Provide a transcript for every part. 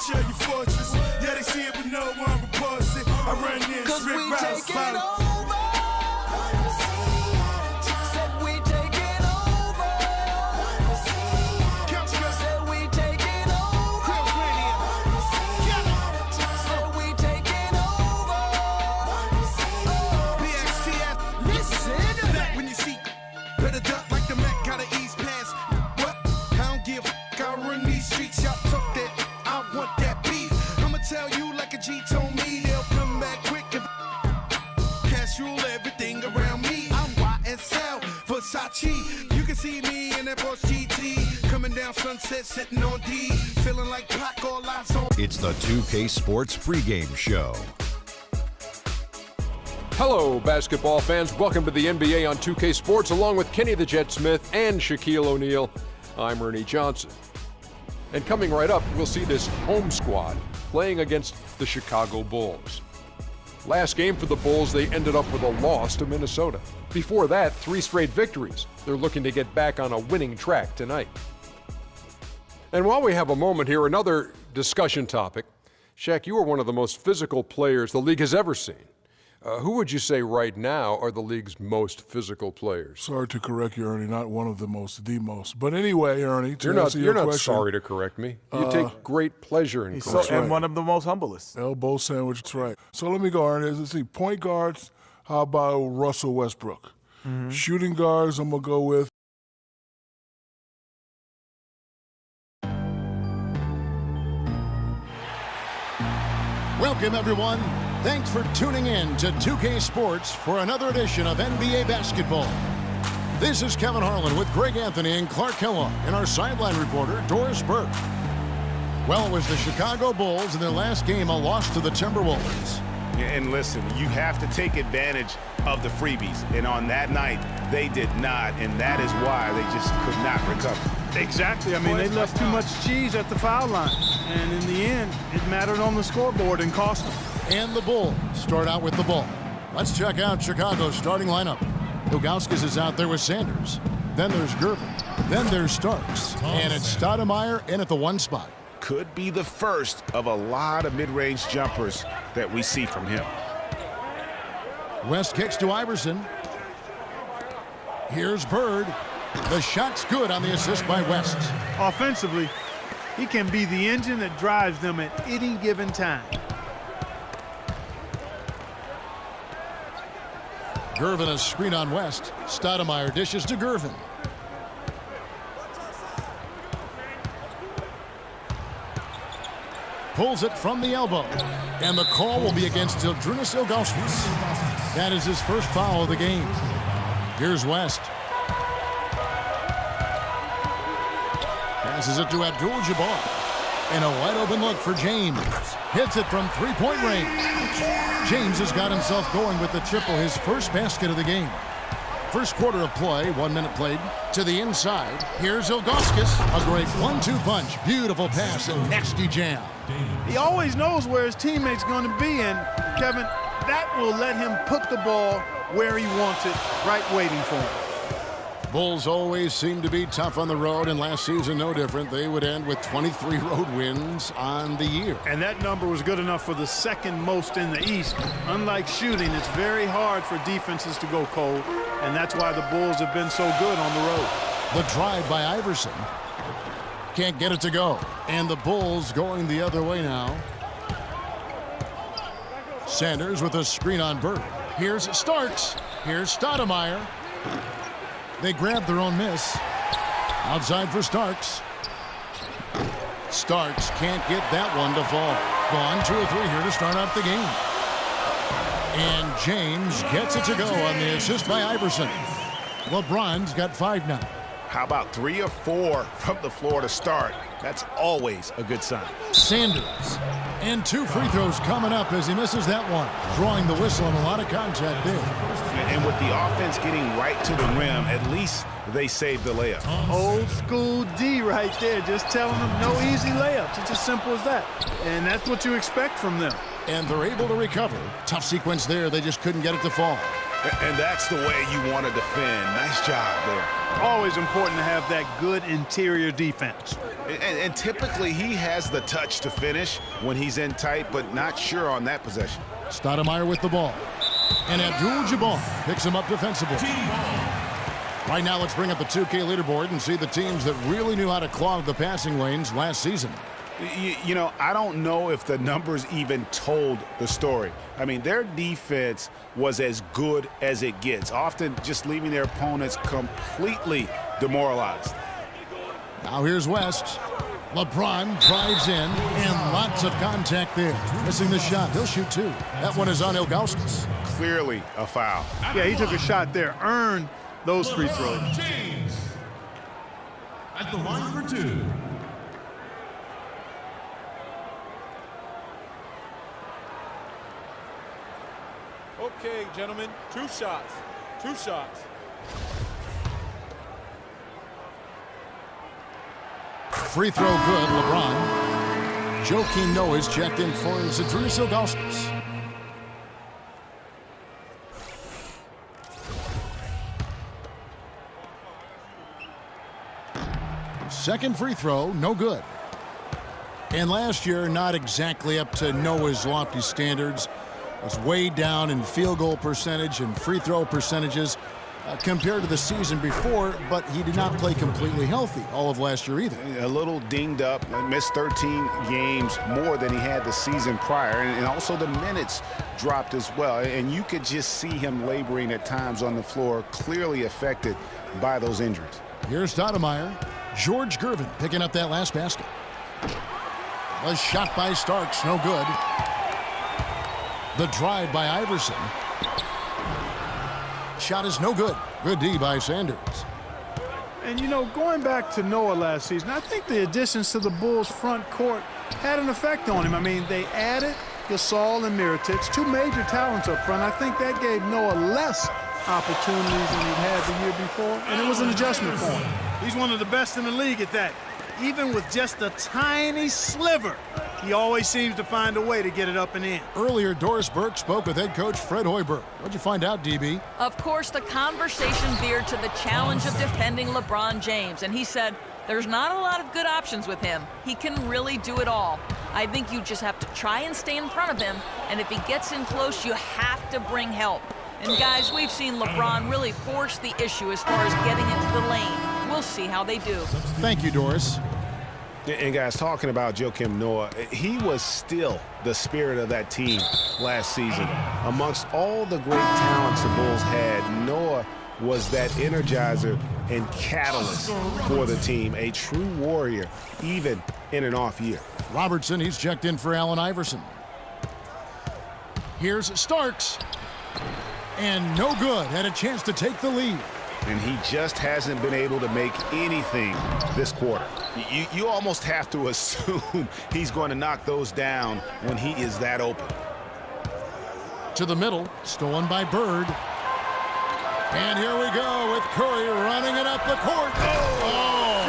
picture of your fortress. Yeah, they see it, but no one reports it. I run in, Cause Rick we Rouse, taking over. G told me they'll come back quick if cash rule everything around me. I'm YSL, Versace. You can see me in that Porsche GT coming down Sunset, sitting on D, feeling like Pac, all eyes on. It's the 2K Sports pregame show. Hello, basketball fans. Welcome to the NBA on 2K Sports, along with Kenny the Jet Smith and Shaquille O'Neal. I'm Ernie Johnson. And coming right up, we'll see this home squad playing against the Chicago Bulls. Last game for the Bulls, they ended up with a loss to Minnesota. Before that, 3 straight victories. They're looking to get back on a winning track tonight. And while we have a moment here, another discussion topic. Shaq, you are one of the most physical players the league has ever seen. Who would you say right now are the league's most physical players? Sorry to correct you, Ernie. Not one of the most, the most. But anyway, Ernie, to answer you're your not question, sorry to correct me. You take great pleasure in correcting. And one of the most humblest. elbow sandwich, that's right. So let me go, Ernie. Let's see, point guards, how about Russell Westbrook? Shooting guards, I'm going to go with Welcome, everyone. Thanks for tuning in to 2K Sports for another edition of NBA Basketball. This is Kevin Harlan with Greg Anthony and Clark Kellogg and our sideline reporter, Doris Burke. Well, it was the Chicago Bulls in their last game, a loss to the Timberwolves. And listen, you have to take advantage of the freebies. And on that night, they did not, and that is why they just could not recover. Exactly. I mean, they left too much cheese at the foul line. And in the end, it mattered on the scoreboard and cost them. And the Bulls start out with the ball. Let's check out Chicago's starting lineup. Ilgauskas is out there with Sanders. Then there's Gervin. Then there's Starks. And it's Stoudemire in at the 1 spot. Could be the first of a lot of mid-range jumpers that we see from him. West kicks to Iverson. Here's Bird. The shot's good on the assist by West. Offensively, he can be the engine that drives them at any given time. Gervin a screen on West. Stoudemire dishes to Gervin. Pulls it from the elbow. And the call will be against Zydrunas Ilgauskas. That is his first foul of the game. Here's West. Passes it to Abdul-Jabbar. And a wide open look for James. Hits it from 3-point range. James has got himself going with the triple, his first basket of the game. First quarter of play, 1 minute played. To the inside, here's Ilgauskas. A great 1-2 punch. Beautiful pass and nasty jam. He always knows where his teammate's going to be, and Kevin, that will let him put the ball where he wants it, right waiting for him. Bulls always seem to be tough on the road, and last season no different. They would end with 23 road wins on the year. And that number was good enough for the second most in the East. Unlike shooting, it's very hard for defenses to go cold, and that's why the Bulls have been so good on the road. The drive by Iverson. Can't get it to go. And the Bulls going the other way now. Sanders with a screen on Bird. Here's Starks. Here's Stoudemire. They grab their own miss. Outside for Starks. Starks can't get that one to fall. Gone 2 or 3 here to start out the game. And James gets it to go on the assist by Iverson. LeBron's got 5 now. How about 3 or 4 from the floor to start? That's always a good sign. Sanders. And 2 free throws coming up as he misses that one. Drawing the whistle and a lot of contact there. And with the offense getting right to the rim, at least they saved the layup. Old school D right there, just telling them no easy layups. It's as simple as that. And that's what you expect from them. And they're able to recover. Tough sequence there. They just couldn't get it to fall. And that's the way you want to defend. Nice job there. Always important to have that good interior defense. And typically he has the touch to finish when he's in tight, but not sure on that possession. Stoudemire with the ball. And Abdul-Jabbar picks him up defensively. Right now, let's bring up the 2K leaderboard and see the teams that really knew how to clog the passing lanes last season. You know, I don't know if the numbers even told the story. I mean, their defense was as good as it gets, often just leaving their opponents completely demoralized. Now here's West. LeBron drives in, and lots of contact there. Missing the shot. He'll shoot two. That one is on Ilgauskas. Clearly a foul. Yeah, he took a shot there, earned those free throws. James at the line for two. Okay, gentlemen, two shots. Two shots. Free throw good, LeBron. Joakim Noah is checked in for Zydrunas Ilgauskas. Second free throw, no good. And last year, not exactly up to Noah's lofty standards. Was way down in field goal percentage and free throw percentages compared to the season before, but he did not play completely healthy all of last year either. A little dinged up, missed 13 games more than he had the season prior, and also the minutes dropped as well. And you could just see him laboring at times on the floor, clearly affected by those injuries. Here's Stoudemire. George Gervin picking up that last basket. A shot by Starks, no good. The drive by Iverson. Shot is no good. Good D by Sanders. And, you know, going back to Noah last season, I think the additions to the Bulls' front court had an effect on him. I mean, they added Gasol and Mirotic, two major talents up front. I think that gave Noah less opportunities than he'd had the year before, and it was an adjustment for him. He's one of the best in the league at that. Even with just a tiny sliver, he always seems to find a way to get it up and in. Earlier, Doris Burke spoke with head coach Fred Hoiberg. What'd you find out, DB? Of course, the conversation veered to the challenge of defending LeBron James, and he said there's not a lot of good options with him. He can really do it all. I think you just have to try and stay in front of him, and if he gets in close, you have to bring help. And guys, we've seen LeBron really force the issue as far as getting into the lane. We'll see how they do. Thank you, Doris. And guys, talking about Joakim Noah, he was still the spirit of that team last season. Amongst all the great talents the Bulls had, Noah was that energizer and catalyst for the team, a true warrior, even in an off year. Robertson, he's checked in for Allen Iverson. Here's Starks. And no good. Had a chance to take the lead. And he just hasn't been able to make anything this quarter. You almost have to assume he's going to knock those down when he is that open. To the middle, stolen by Bird. And here we go with Curry running it up the court. Oh!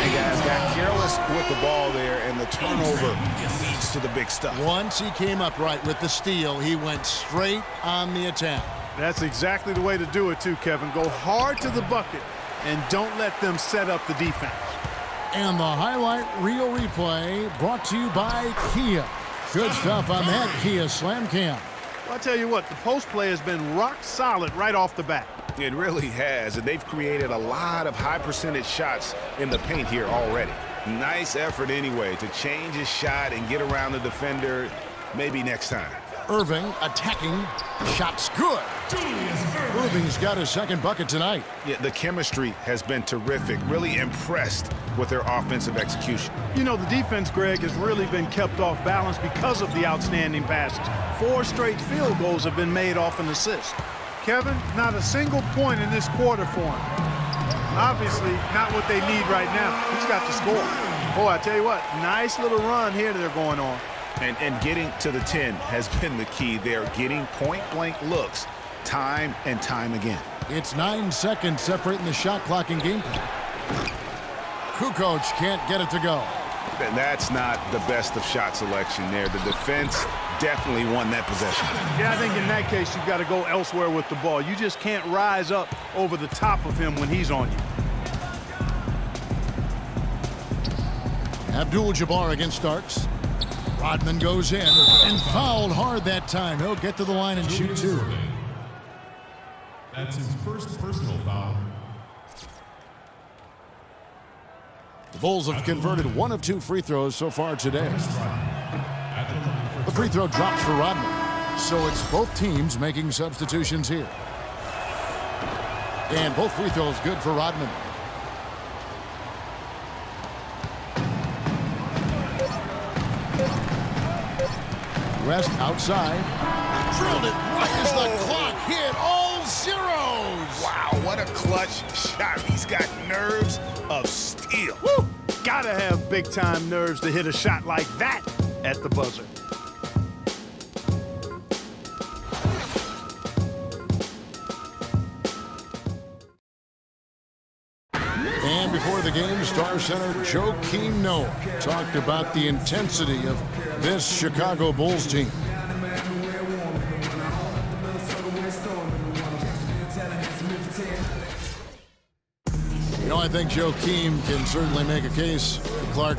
And guys got careless with the ball there, and the turnover leads to the big stuff. Once he came up right with the steal, he went straight on the attack. That's exactly the way to do it, too, Kevin. Go hard to the bucket and don't let them set up the defense. And the highlight reel replay brought to you by Kia. Good stuff on that Kia Slam Cam. Well, I tell you what, the post play has been rock solid right off the bat. It really has, and they've created a lot of high percentage shots in the paint here already. Nice effort anyway to change his shot and get around the defender maybe next time. Irving attacking. Shots good. Irving's got his second bucket tonight. Yeah, the chemistry has been terrific. Really impressed with their offensive execution. You know, the defense, Greg, has really been kept off balance because of the outstanding passes. 4 straight field goals have been made off an assist. Kevin, not a single point in this quarter for him. Obviously, not what they need right now. He's got to score. Boy, I tell you what, nice little run here that they're going on. And getting to the 10 has been the key. They're getting point-blank looks time and time again. It's 9 seconds separating the shot clock and game clock. Kukoc can't get it to go. And that's not the best of shot selection there. The defense definitely won that possession. Yeah, I think in that case, you've got to go elsewhere with the ball. You just can't rise up over the top of him when he's on you. Abdul-Jabbar against Starks. Rodman goes in and fouled hard that time. He'll get to the line and shoot two. That's his first personal foul. The Bulls have converted 1 of 2 free throws so far today. The free throw drops for Rodman. So it's both teams making substitutions here. And both free throws good for Rodman. West outside. Drilled it right as the clock hit all zeros. Wow, what a clutch shot. He's got nerves of steel. Woo! Gotta have big-time nerves to hit a shot like that at the buzzer. And before the game, Star Center Joakim Noah talked about the intensity of this Chicago Bulls team. You know, I think Joakim can certainly make a case for Clark.